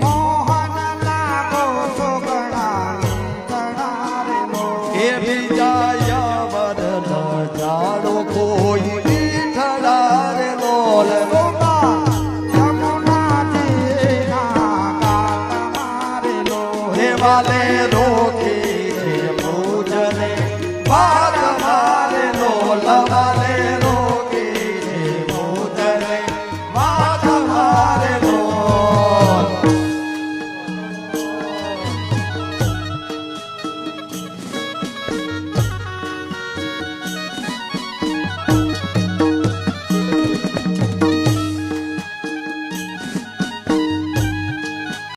મોહન લાગો સોગણા એ બીજા વરલ જાડો કોઈ ઠરારે લોલ યમુના જીના ગાતા મારે લો હે વાલે